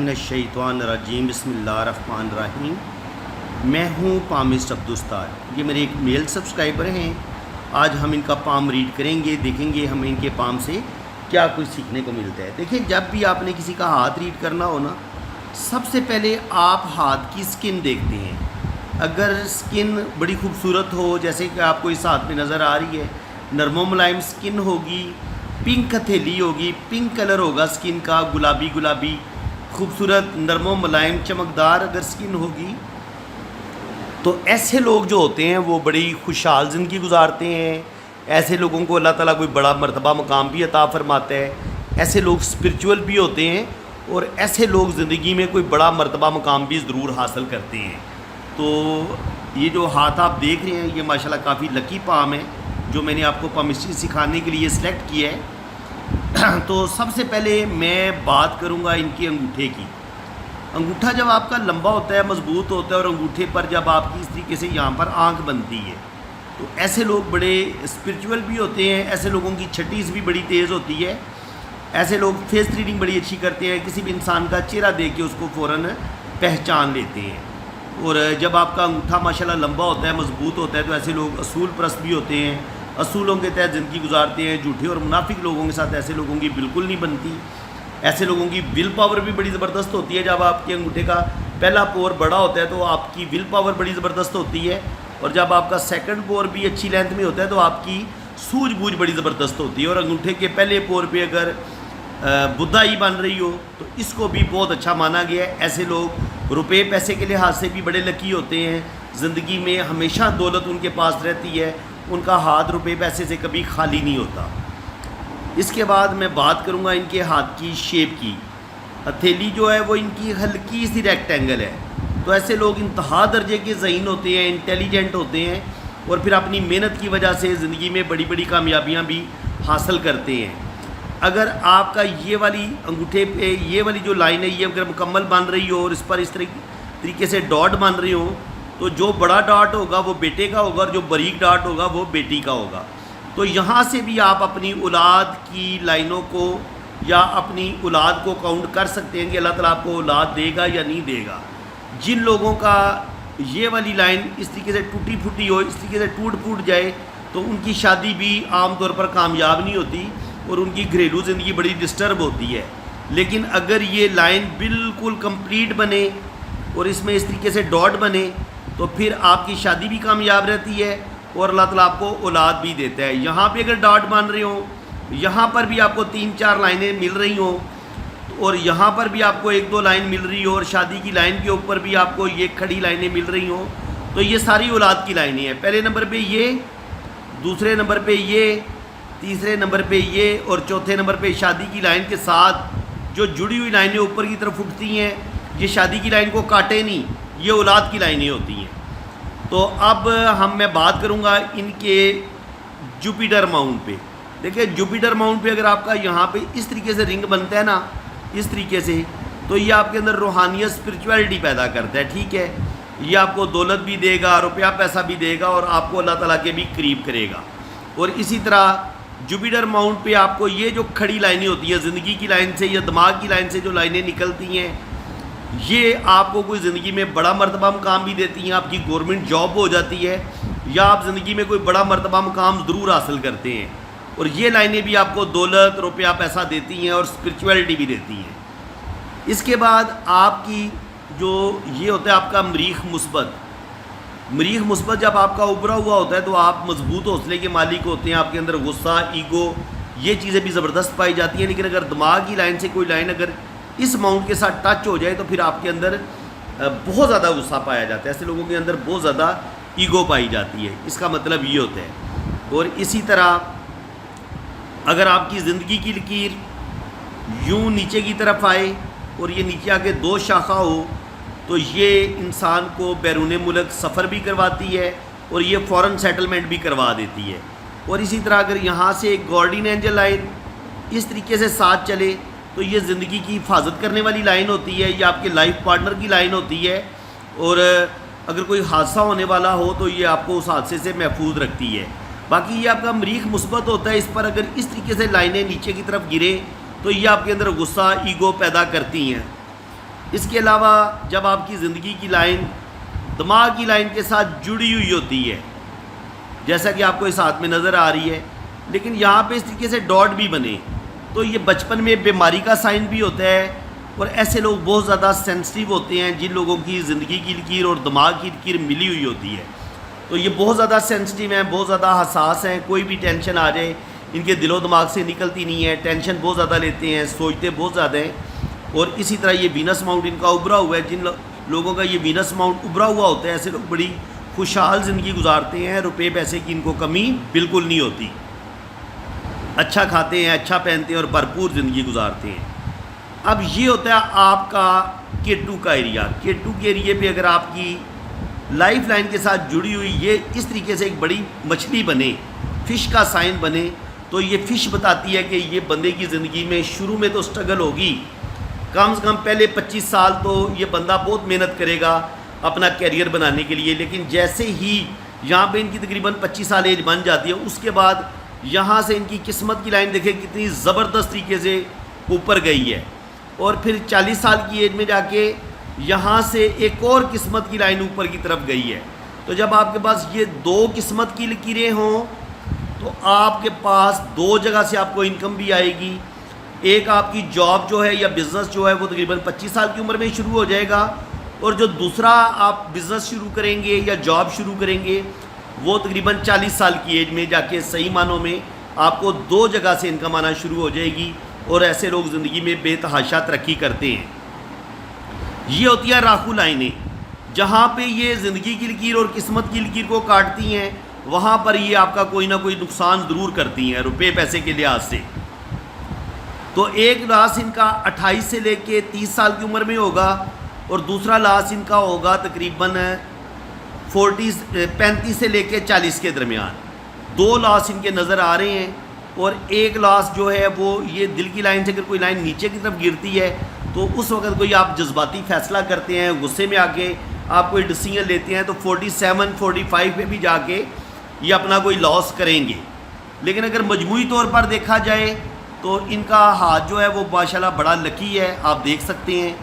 من الشیطان الرجیم بسم اللہ الرحمن الرحیم۔ میں ہوں پامسٹ عبدالستار، یہ میرے ایک میل سبسکرائبر ہیں۔ آج ہم ان کا پام ریڈ کریں گے، دیکھیں گے ہمیں ان کے پام سے کیا کچھ سیکھنے کو ملتا ہے۔ دیکھیں، جب بھی آپ نے کسی کا ہاتھ ریڈ کرنا ہو نا، سب سے پہلے آپ ہاتھ کی سکن دیکھتے ہیں۔ اگر سکن بڑی خوبصورت ہو، جیسے کہ آپ کو اس ہاتھ پہ نظر آ رہی ہے، نرم و ملائم سکن ہوگی، پنک ہتھیلی ہوگی، پنک کلر ہوگا سکن کا، گلابی گلابی خوبصورت نرم و ملائم چمکدار اگر سکن ہوگی، تو ایسے لوگ جو ہوتے ہیں وہ بڑی خوشحال زندگی گزارتے ہیں۔ ایسے لوگوں کو اللہ تعالیٰ کوئی بڑا مرتبہ مقام بھی عطا فرماتا ہے۔ ایسے لوگ اسپرچول بھی ہوتے ہیں، اور ایسے لوگ زندگی میں کوئی بڑا مرتبہ مقام بھی ضرور حاصل کرتے ہیں۔ تو یہ جو ہاتھ آپ دیکھ رہے ہیں، یہ ماشاءاللہ کافی لکی پام ہے جو میں نے آپ کو پامسٹری سکھانے کے لیے سلیکٹ کیا ہے۔ تو سب سے پہلے میں بات کروں گا ان کے انگوٹھے کی۔ انگوٹھا جب آپ کا لمبا ہوتا ہے، مضبوط ہوتا ہے، اور انگوٹھے پر جب آپ کی اس طریقے سے یہاں پر آنکھ بنتی ہے، تو ایسے لوگ بڑے اسپرچول بھی ہوتے ہیں۔ ایسے لوگوں کی چھٹیز بھی بڑی تیز ہوتی ہے۔ ایسے لوگ فیس ریڈنگ بڑی اچھی کرتے ہیں، کسی بھی انسان کا چہرہ دیکھ کے اس کو فوراً پہچان لیتے ہیں۔ اور جب آپ کا انگوٹھا ماشاءاللہ لمبا ہوتا ہے، مضبوط ہوتا ہے، تو ایسے لوگ اصول پرست بھی ہوتے ہیں، اصولوں کے تحت زندگی گزارتے ہیں۔ جھوٹے اور منافق لوگوں کے ساتھ ایسے لوگوں کی بالکل نہیں بنتی۔ ایسے لوگوں کی ول پاور بھی بڑی زبردست ہوتی ہے۔ جب آپ کے انگوٹھے کا پہلا پور بڑا ہوتا ہے تو آپ کی ول پاور بڑی زبردست ہوتی ہے، اور جب آپ کا سیکنڈ پور بھی اچھی لینتھ میں ہوتا ہے تو آپ کی سوجھ بوجھ بڑی زبردست ہوتی ہے۔ اور انگوٹھے کے پہلے پور پہ اگر بدھائی بن رہی ہو تو اس کو بھی بہت اچھا مانا گیا ہے۔ ایسے لوگ روپے پیسے کے لحاظ سے بھی بڑے لکی ہوتے ہیں، زندگی میں ہمیشہ دولت ان کے پاس رہتی ہے، ان کا ہاتھ روپے پیسے سے کبھی خالی نہیں ہوتا۔ اس کے بعد میں بات کروں گا ان کے ہاتھ کی شیپ کی۔ ہتھیلی جو ہے وہ ان کی ہلکی سی ریکٹینگل ہے۔ تو ایسے لوگ انتہا درجے کے ذہین ہوتے ہیں، انٹیلیجنٹ ہوتے ہیں، اور پھر اپنی محنت کی وجہ سے زندگی میں بڑی بڑی کامیابیاں بھی حاصل کرتے ہیں۔ اگر آپ کا یہ والی انگوٹھے پہ یہ والی جو لائن ہے، یہ اگر مکمل بن رہی ہو اور اس پر اس طریقے سے ڈاٹ بن رہی ہوں، تو جو بڑا ڈاٹ ہوگا وہ بیٹے کا ہوگا، اور جو باریک ڈاٹ ہوگا وہ بیٹی کا ہوگا۔ تو یہاں سے بھی آپ اپنی اولاد کی لائنوں کو یا اپنی اولاد کو کاؤنٹ کر سکتے ہیں کہ اللہ تعالیٰ آپ کو اولاد دے گا یا نہیں دے گا۔ جن لوگوں کا یہ والی لائن اس طریقے سے ٹوٹی پھوٹی ہو، اس طریقے سے ٹوٹ پھوٹ جائے، تو ان کی شادی بھی عام طور پر کامیاب نہیں ہوتی، اور ان کی گھریلو زندگی بڑی ڈسٹرب ہوتی ہے۔ لیکن اگر یہ لائن بالکل کمپلیٹ بنے اور اس میں اس طریقے سے ڈاٹ بنے، تو پھر آپ کی شادی بھی کامیاب رہتی ہے، اور اللہ تعالیٰ آپ کو اولاد بھی دیتا ہے۔ یہاں پہ اگر ڈاٹ بن رہے ہوں، یہاں پر بھی آپ کو 3-4 لائنیں مل رہی ہوں، اور یہاں پر بھی آپ کو 1-2 لائن مل رہی ہو، اور شادی کی لائن کے اوپر بھی آپ کو یہ کھڑی لائنیں مل رہی ہوں، تو یہ ساری اولاد کی لائنیں ہیں۔ پہلے نمبر پہ یہ، دوسرے نمبر پہ یہ، تیسرے نمبر پہ یہ، اور چوتھے نمبر پہ شادی کی لائن کے ساتھ جو جڑی ہوئی لائنیں اوپر کی طرف اٹھتی ہیں، یہ شادی کی لائن کو کاٹے نہیں، یہ اولاد کی لائنیں ہوتی ہیں۔ تو اب میں بات کروں گا ان کے جوپیٹر ماؤنٹ پہ۔ دیکھیں، جوپیٹر ماؤنٹ پہ اگر آپ کا یہاں پہ اس طریقے سے رنگ بنتا ہے نا، اس طریقے سے، تو یہ آپ کے اندر روحانیت، اسپرچویلٹی پیدا کرتا ہے۔ ٹھیک ہے، یہ آپ کو دولت بھی دے گا، روپیہ پیسہ بھی دے گا، اور آپ کو اللہ تعالیٰ کے بھی قریب کرے گا۔ اور اسی طرح جوپیٹر ماؤنٹ پہ آپ کو یہ جو کھڑی لائنیں ہوتی ہیں، زندگی کی لائن سے یا دماغ کی لائن سے جو لائنیں نکلتی ہیں، یہ آپ کو کوئی زندگی میں بڑا مرتبہ مقام بھی دیتی ہیں، آپ کی گورنمنٹ جاب ہو جاتی ہے، یا آپ زندگی میں کوئی بڑا مرتبہ مقام ضرور حاصل کرتے ہیں۔ اور یہ لائنیں بھی آپ کو دولت، روپیہ پیسہ دیتی ہیں، اور اسپرچویلٹی بھی دیتی ہیں۔ اس کے بعد آپ کی جو یہ ہوتا ہے آپ کا مریخ مثبت۔ مریخ مثبت جب آپ کا ابھرا ہوا ہوتا ہے تو آپ مضبوط حوصلے کے مالک ہوتے ہیں، آپ کے اندر غصہ، ایگو، یہ چیزیں بھی زبردست پائی جاتی ہیں۔ لیکن اگر دماغ کی لائن سے کوئی لائن اگر اس ماؤنٹ کے ساتھ ٹچ ہو جائے تو پھر آپ کے اندر بہت زیادہ غصہ پایا جاتا ہے۔ ایسے لوگوں کے اندر بہت زیادہ ایگو پائی جاتی ہے، اس کا مطلب یہ ہوتا ہے۔ اور اسی طرح اگر آپ کی زندگی کی لکیر یوں نیچے کی طرف آئے اور یہ نیچے آ کے 2 شاخہ ہو، تو یہ انسان کو بیرون ملک سفر بھی کرواتی ہے، اور یہ فورن سیٹلمنٹ بھی کروا دیتی ہے۔ اور اسی طرح اگر یہاں سے ایک گارڈین اینجل لائن اس طریقے سے ساتھ چلے تو یہ زندگی کی حفاظت کرنے والی لائن ہوتی ہے، یہ آپ کے لائف پارٹنر کی لائن ہوتی ہے، اور اگر کوئی حادثہ ہونے والا ہو تو یہ آپ کو اس حادثے سے محفوظ رکھتی ہے۔ باقی یہ آپ کا مریخ مثبت ہوتا ہے، اس پر اگر اس طریقے سے لائنیں نیچے کی طرف گریں تو یہ آپ کے اندر غصہ، ایگو پیدا کرتی ہیں۔ اس کے علاوہ جب آپ کی زندگی کی لائن دماغ کی لائن کے ساتھ جڑی ہوئی ہوتی ہے، جیسا کہ آپ کو اس ہاتھ میں نظر آ رہی ہے، لیکن یہاں پہ اس طریقے سے ڈاٹ بھی بنے، تو یہ بچپن میں بیماری کا سائن بھی ہوتا ہے، اور ایسے لوگ بہت زیادہ سینسٹیو ہوتے ہیں جن لوگوں کی زندگی کی لکیر اور دماغ کی لکیر ملی ہوئی ہوتی ہے، تو یہ بہت زیادہ سینسٹیو ہیں، بہت زیادہ حساس ہیں، کوئی بھی ٹینشن آ جائے ان کے دل و دماغ سے نکلتی نہیں ہے، ٹینشن بہت زیادہ لیتے ہیں، سوچتے بہت زیادہ ہیں، اور اسی طرح یہ وینس ماؤنٹ ان کا ابھرا ہوا ہے، جن لوگوں کا یہ وینس ماؤنٹ ابھرا ہوا ہوتا ہے ایسے لوگ بڑی خوشحال زندگی گزارتے ہیں، روپے پیسے کی ان کو کمی بالکل نہیں ہوتی، اچھا کھاتے ہیں، اچھا پہنتے ہیں اور بھرپور زندگی گزارتے ہیں۔ اب یہ ہوتا ہے آپ کا K2 کا ایریا۔ K2 کے ایریے پہ اگر آپ کی لائف لائن کے ساتھ جڑی ہوئی یہ اس طریقے سے ایک بڑی مچھلی بنے، فش کا سائن بنے، تو یہ فش بتاتی ہے کہ یہ بندے کی زندگی میں شروع میں تو سٹرگل ہوگی، کم سے کم پہلے 25 سال تو یہ بندہ بہت محنت کرے گا اپنا کیریئر بنانے کے لیے، لیکن جیسے ہی یہاں پہ ان کی تقریباً 25 سال ایج بن جاتی ہے، اس کے بعد یہاں سے ان کی قسمت کی لائن دیکھیں کتنی زبردست طریقے سے اوپر گئی ہے، اور پھر 40 سال کی ایج میں جا کے یہاں سے ایک اور قسمت کی لائن اوپر کی طرف گئی ہے۔ تو جب آپ کے پاس یہ دو قسمت کی لکیریں ہوں تو آپ کے پاس دو جگہ سے آپ کو انکم بھی آئے گی، ایک آپ کی جاب جو ہے یا بزنس جو ہے وہ تقریباً 25 سال کی عمر میں شروع ہو جائے گا، اور جو دوسرا آپ بزنس شروع کریں گے یا جاب شروع کریں گے وہ تقریباً 40 سال کی ایج میں جا کے صحیح معنوں میں آپ کو دو جگہ سے انکم آنا شروع ہو جائے گی، اور ایسے لوگ زندگی میں بے تحاشا ترقی کرتے ہیں۔ یہ ہوتی ہیں راہو لائنیں، جہاں پہ یہ زندگی کی لکیر اور قسمت کی لکیر کو کاٹتی ہیں، وہاں پر یہ آپ کا کوئی نہ کوئی نقصان ضرور کرتی ہیں روپے پیسے کے لحاظ سے۔ تو ایک لاس ان کا 28 سے لے کے 30 سال کی عمر میں ہوگا، اور دوسرا لاس ان کا ہوگا تقریباً 35 سے لے کے 40 کے درمیان۔ دو لاس ان کے نظر آ رہے ہیں، اور ایک لاس جو ہے وہ یہ دل کی لائن سے اگر کوئی لائن نیچے کی طرف گرتی ہے تو اس وقت کوئی آپ جذباتی فیصلہ کرتے ہیں، غصے میں آ کے آپ کوئی ڈیسیژن لیتے ہیں تو 47 45 پہ بھی جا کے یہ اپنا کوئی لاس کریں گے۔ لیکن اگر مجموعی طور پر دیکھا جائے تو ان کا ہاتھ جو ہے وہ ماشاءاللہ بڑا لکی ہے، آپ دیکھ سکتے ہیں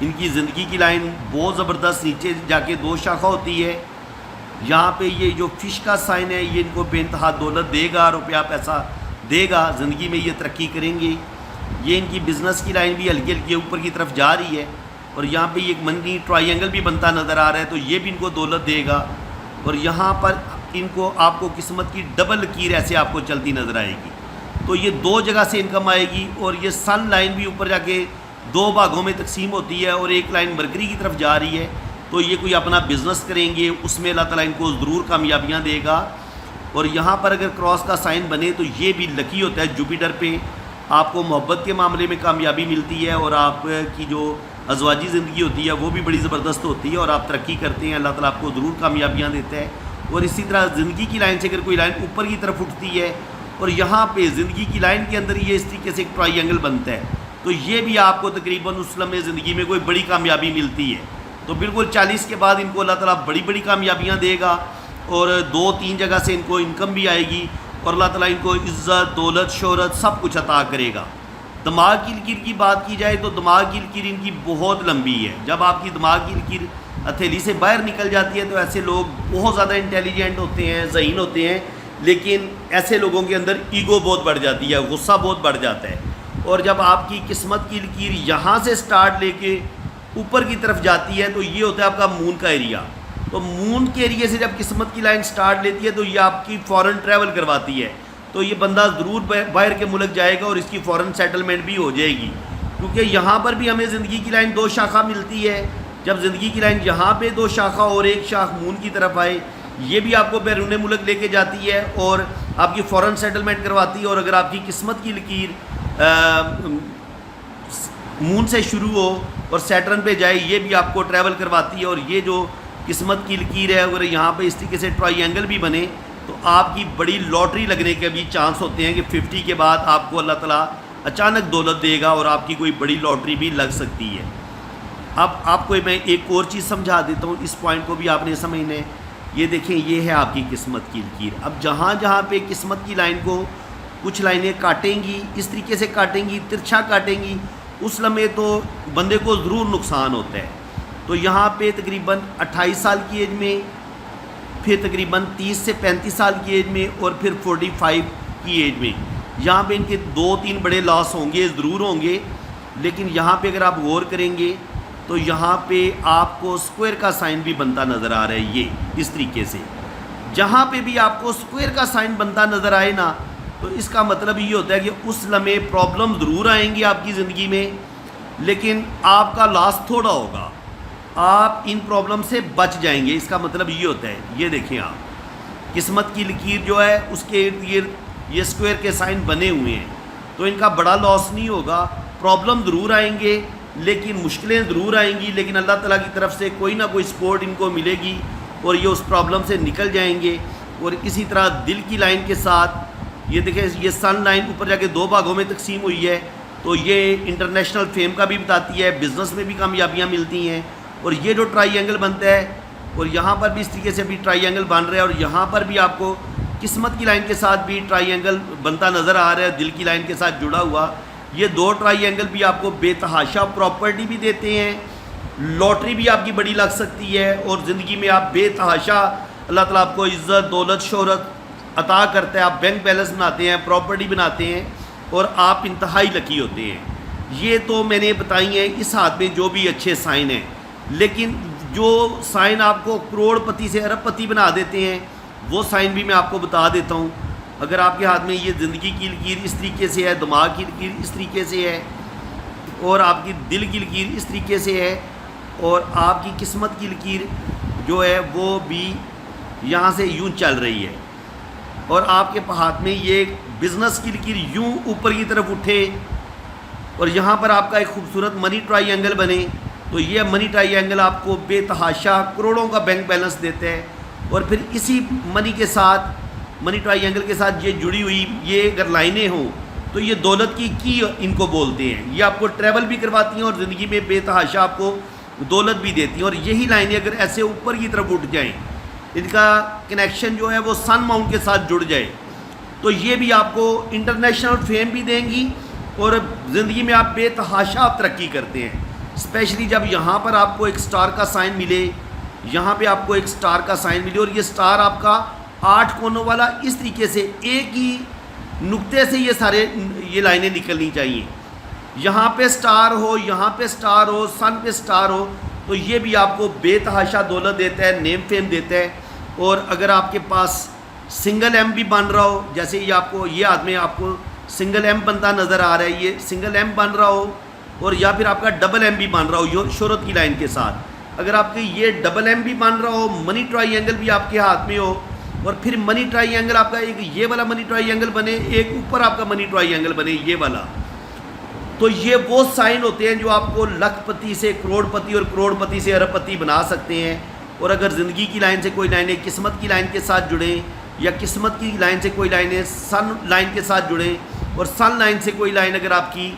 ان کی زندگی کی لائن بہت زبردست، نیچے جا کے دو شاخہ ہوتی ہے، یہاں پہ یہ جو فش کا سائن ہے یہ ان کو بے انتہا دولت دے گا، روپیہ پیسہ دے گا، زندگی میں یہ ترقی کریں گے۔ یہ ان کی بزنس کی لائن بھی ہلکی ہلکی اوپر کی طرف جا رہی ہے، اور یہاں پہ ایک منی ٹرائی اینگل بھی بنتا نظر آ رہا ہے، تو یہ بھی ان کو دولت دے گا، اور یہاں پر ان کو آپ کو قسمت کی ڈبل لکیر ایسے آپ کو چلتی نظر آئے گی۔ تو یہ دو جگہ سے انکم آئے گی، اور یہ سن لائن بھی اوپر جا کے دو بھاگوں میں تقسیم ہوتی ہے، اور ایک لائن مرکری کی طرف جا رہی ہے، تو یہ کوئی اپنا بزنس کریں گے اس میں اللہ تعالیٰ ان کو ضرور کامیابیاں دے گا۔ اور یہاں پر اگر کراس کا سائن بنے تو یہ بھی لکی ہوتا ہے، جوپیٹر پہ آپ کو محبت کے معاملے میں کامیابی ملتی ہے، اور آپ کی جو ازواجی زندگی ہوتی ہے وہ بھی بڑی زبردست ہوتی ہے، اور آپ ترقی کرتے ہیں، اللہ تعالیٰ آپ کو ضرور کامیابیاں دیتا ہے۔ اور اسی طرح زندگی کی لائن سے اگر کوئی لائن اوپر کی طرف اٹھتی ہے اور یہاں پہ زندگی کی لائن کے اندر یہ اس طریقے سے ایک ٹرائی اینگل بنتا ہے، تو یہ بھی آپ کو تقریباً اس لمحے زندگی میں کوئی بڑی کامیابی ملتی ہے۔ تو بالکل 40 کے بعد ان کو اللہ تعالیٰ بڑی بڑی کامیابیاں دے گا، اور 2-3 جگہ سے ان کو انکم بھی آئے گی، اور اللہ تعالیٰ ان کو عزت دولت شہرت سب کچھ عطا کرے گا۔ دماغ کی لکیر کی بات کی جائے تو دماغ کی لکیر ان کی بہت لمبی ہے، جب آپ کی دماغ کی لکیر ہتھیلی سے باہر نکل جاتی ہے تو ایسے لوگ بہت زیادہ انٹیلیجنٹ ہوتے ہیں، ذہین ہوتے ہیں، لیکن ایسے لوگوں کے اندر ایگو بہت بڑھ جاتی ہے، غصہ بہت بڑھ جاتا ہے۔ اور جب آپ کی قسمت کی لکیر یہاں سے سٹارٹ لے کے اوپر کی طرف جاتی ہے تو یہ ہوتا ہے آپ کا مون کا ایریا۔ تو مون کے ایریے سے جب قسمت کی لائن سٹارٹ لیتی ہے تو یہ آپ کی فورن ٹریول کرواتی ہے، تو یہ بندہ ضرور باہر کے ملک جائے گا، اور اس کی فورن سیٹلمنٹ بھی ہو جائے گی، کیونکہ یہاں پر بھی ہمیں زندگی کی لائن دو شاخہ ملتی ہے۔ جب زندگی کی لائن یہاں پہ دو شاخہ اور ایک شاخ مون کی طرف آئے، یہ بھی آپ کو بیرون ملک لے کے جاتی ہے اور آپ کی فورن سیٹلمنٹ کرواتی ہے۔ اور اگر آپ کی قسمت کی لکیر مون سے شروع ہو اور سیٹرن پہ جائے، یہ بھی آپ کو ٹریول کرواتی ہے۔ اور یہ جو قسمت کی لکیر ہے اگر یہاں پہ اس طریقے سے ٹرائی اینگل بھی بنے تو آپ کی بڑی لاٹری لگنے کے بھی چانس ہوتے ہیں کہ 50 کے بعد آپ کو اللہ تعالیٰ اچانک دولت دے گا اور آپ کی کوئی بڑی لاٹری بھی لگ سکتی ہے۔ اب آپ کو میں ایک اور چیز سمجھا دیتا ہوں، اس پوائنٹ کو بھی آپ نے سمجھنا ہے۔ یہ دیکھیں، یہ ہے آپ کی قسمت کی لکیر۔ اب جہاں جہاں پہ قسمت کی لائن کو کچھ لائنیں کاٹیں گی، اس طریقے سے کاٹیں گی، ترچھا کاٹیں گی، اس لمحے تو بندے کو ضرور نقصان ہوتا ہے. تو یہاں پہ تقریباً 28 سال کی ایج میں، پھر تقریباً 30 سے 35 سال کی ایج میں، اور پھر 45 کی ایج میں یہاں پہ ان کے 2-3 بڑے لاس ہوں گے، ضرور ہوں گے. لیکن یہاں پہ اگر آپ غور کریں گے تو یہاں پہ آپ کو اسکوائر کا سائن بھی بنتا نظر آ رہا ہے. یہ اس طریقے سے جہاں پہ بھی آپ کو اسکوائر کا سائن بنتا نظر آئے نا، تو اس کا مطلب یہ ہوتا ہے کہ اس لمحے پرابلم ضرور آئیں گی آپ کی زندگی میں، لیکن آپ کا لاس تھوڑا ہوگا، آپ ان پرابلم سے بچ جائیں گے. اس کا مطلب یہ ہوتا ہے. یہ دیکھیں آپ، قسمت کی لکیر جو ہے اس کے ارد گرد یہ اسکوائر کے سائن بنے ہوئے ہیں، تو ان کا بڑا لاس نہیں ہوگا. پرابلم ضرور آئیں گے، لیکن مشکلیں ضرور آئیں گی، لیکن اللہ تعالیٰ کی طرف سے کوئی نہ کوئی سپورٹ ان کو ملے گی اور یہ اس پرابلم سے نکل جائیں گے. اور اسی طرح دل کی لائن کے ساتھ یہ دیکھیں، یہ سن لائن اوپر جا کے 2 بھاگوں میں تقسیم ہوئی ہے، تو یہ انٹرنیشنل فیم کا بھی بتاتی ہے، بزنس میں بھی کامیابیاں ملتی ہیں. اور یہ جو ٹرائی اینگل بنتا ہے، اور یہاں پر بھی اس طریقے سے بھی ٹرائی اینگل بن رہا ہے، اور یہاں پر بھی آپ کو قسمت کی لائن کے ساتھ بھی ٹرائی اینگل بنتا نظر آ رہا ہے، دل کی لائن کے ساتھ جڑا ہوا. یہ 2 ٹرائی اینگل بھی آپ کو بے تحاشا پراپرٹی بھی دیتے ہیں، لاٹری بھی آپ کی بڑی لگ سکتی ہے، اور زندگی میں آپ بے تحاشا اللہ تعالیٰ آپ کو عزت، دولت، شہرت عطا کرتا ہے. آپ بینک بیلنس بناتے ہیں، پراپرٹی بناتے ہیں، اور آپ انتہائی لکی ہوتے ہیں. یہ تو میں نے بتائی ہیں اس ہاتھ میں جو بھی اچھے سائن ہیں. لیکن جو سائن آپ کو کروڑ پتی سے ارب پتی بنا دیتے ہیں، وہ سائن بھی میں آپ کو بتا دیتا ہوں. اگر آپ کے ہاتھ میں یہ زندگی کی لکیر اس طریقے سے ہے، دماغ کی لکیر اس طریقے سے ہے، اور آپ کی دل کی لکیر اس طریقے سے ہے، اور آپ کی قسمت کی لکیر جو ہے وہ بھی یہاں سے یوں چل رہی ہے، اور آپ کے ہاتھ میں یہ بزنس کی لکیر یوں اوپر کی طرف اٹھے، اور یہاں پر آپ کا ایک خوبصورت منی ٹرائی اینگل بنے، تو یہ منی ٹرائی اینگل آپ کو بے تحاشا کروڑوں کا بینک بیلنس دیتا ہے. اور پھر اسی منی کے ساتھ، منی ٹرائی اینگل کے ساتھ یہ جڑی ہوئی یہ اگر لائنیں ہوں تو یہ دولت کی ان کو بولتے ہیں. یہ آپ کو ٹریول بھی کرواتی ہیں اور زندگی میں بے تحاشا آپ کو دولت بھی دیتی ہیں. اور یہی لائنیں اگر ایسے اوپر کی طرف اٹھ جائیں، ان کا کنیکشن جو ہے وہ سن ماؤنٹ کے ساتھ جڑ جائے، تو یہ بھی آپ کو انٹرنیشنل فیم بھی دیں گی، اور زندگی میں آپ بے تحاشا آپ ترقی کرتے ہیں. اسپیشلی جب یہاں پر آپ کو ایک سٹار کا سائن ملے، یہاں پہ آپ کو ایک سٹار کا سائن ملے، اور یہ سٹار آپ کا 8 کونوں والا اس طریقے سے ایک ہی نقطے سے یہ لائنیں نکلنی چاہیے. یہاں پہ سٹار ہو، یہاں پہ سٹار ہو، سن پہ سٹار ہو، تو یہ بھی آپ کو بے تحاشا دولت دیتا ہے، نیم فیم دیتا ہے. اور اگر آپ کے پاس سنگل ایم بھی بن رہا ہو، جیسے یہ آپ کو یہ آدمی آپ کو سنگل ایم بنتا نظر آ رہا ہے، یہ سنگل ایم بن رہا ہو، اور یا پھر آپ کا ڈبل ایم بھی بن رہا ہو شہرت کی لائن کے ساتھ، اگر آپ کے یہ ڈبل ایم بھی بن رہا ہو، منی ٹرائی اینگل بھی آپ کے ہاتھ میں ہو، اور پھر منی ٹرائی اینگل آپ کا ایک یہ والا منی ٹرائی اینگل بنے، ایک اوپر آپ کا منی ٹرائی اینگل بنے یہ والا، تو یہ وہ سائن ہوتے ہیں جو آپ کو لکھ پتی سے کروڑ پتی اور کروڑ پتی سے ارب پتی بنا سکتے ہیں. اور اگر زندگی کی لائن سے کوئی لائنیں قسمت کی لائن کے ساتھ جڑیں، یا قسمت کی لائن سے کوئی لائنیں سن لائن کے ساتھ جڑیں، اور سن لائن سے کوئی لائن اگر آپ کی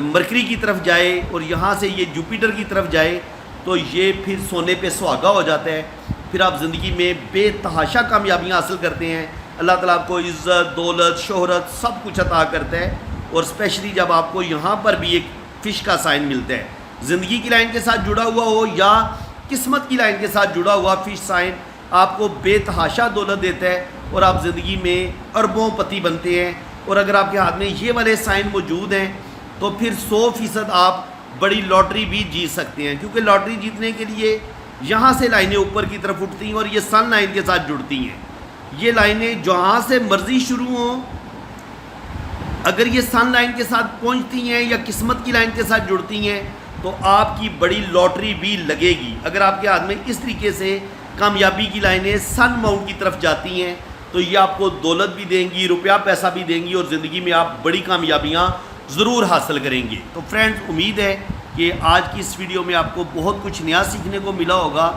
مرکری کی طرف جائے اور یہاں سے یہ جوپیٹر کی طرف جائے، تو یہ پھر سونے پہ سہاگا ہو جاتا ہے. پھر آپ زندگی میں بے تحاشا کامیابیاں حاصل کرتے ہیں. اللہ تعالیٰ آپ کو عزت، دولت، شہرت سب کچھ عطا کرتا ہے. اور اسپیشلی جب آپ کو یہاں پر بھی ایک فش کا سائن ملتا ہے، زندگی کی لائن کے ساتھ جڑا ہوا ہو یا قسمت کی لائن کے ساتھ جڑا ہوا فش سائن آپ کو بے تحاشا دولت دیتا ہے، اور آپ زندگی میں اربوں پتی بنتے ہیں. اور اگر آپ کے ہاتھ میں یہ والے سائن موجود ہیں تو پھر 100% آپ بڑی لاٹری بھی جیت سکتے ہیں، کیونکہ لاٹری جیتنے کے لیے یہاں سے لائنیں اوپر کی طرف اٹھتی ہیں اور یہ سن لائن کے ساتھ جڑتی ہیں. یہ لائنیں جہاں سے مرضی شروع ہوں، اگر یہ سن لائن کے ساتھ پہنچتی ہیں یا قسمت کی لائن کے ساتھ جڑتی ہیں تو آپ کی بڑی لاٹری بھی لگے گی. اگر آپ کے ہاتھ میں اس طریقے سے کامیابی کی لائنیں سن ماؤنٹ کی طرف جاتی ہیں تو یہ آپ کو دولت بھی دیں گی، روپیہ پیسہ بھی دیں گی، اور زندگی میں آپ بڑی کامیابیاں ضرور حاصل کریں گے. تو فرینڈز، امید ہے کہ آج کی اس ویڈیو میں آپ کو بہت کچھ نیا سیکھنے کو ملا ہوگا.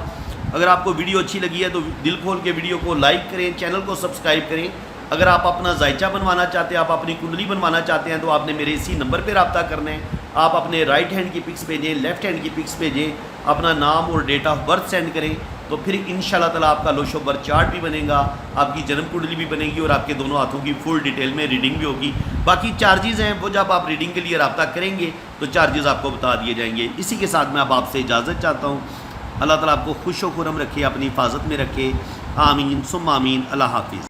اگر آپ کو ویڈیو اچھی لگی ہے تو دل کھول کے ویڈیو کو لائک کریں، چینل کو سبسکرائب کریں. اگر آپ اپنا ذائچہ بنوانا چاہتے ہیں، آپ اپنی کنڈلی بنوانا چاہتے ہیں، تو آپ نے میرے اسی نمبر پہ رابطہ کرنا ہے. آپ اپنے رائٹ ہینڈ کی پکس بھیجیں، لیفٹ ہینڈ کی پکس بھیجیں، اپنا نام اور ڈیٹ آف برتھ سینڈ کریں. تو پھر انشاءاللہ تعالیٰ آپ کا لوشو بر چارٹ بھی بنے گا، آپ کی جنم کنڈلی بھی بنے گی، اور آپ کے دونوں ہاتھوں کی فل ڈیٹیل میں ریڈنگ بھی ہوگی۔ باقی چارجز ہیں وہ جب آپ ریڈنگ کے لیے رابطہ کریں گے تو چارجز آپ کو بتا دیے جائیں گے۔ اسی کے ساتھ میں اب آپ سے اجازت چاہتا ہوں۔ اللہ تعالیٰ آپ کو خوش و خرم رکھے، اپنی حفاظت میں رکھے، آمین ثم آمین۔ اللہ حافظ۔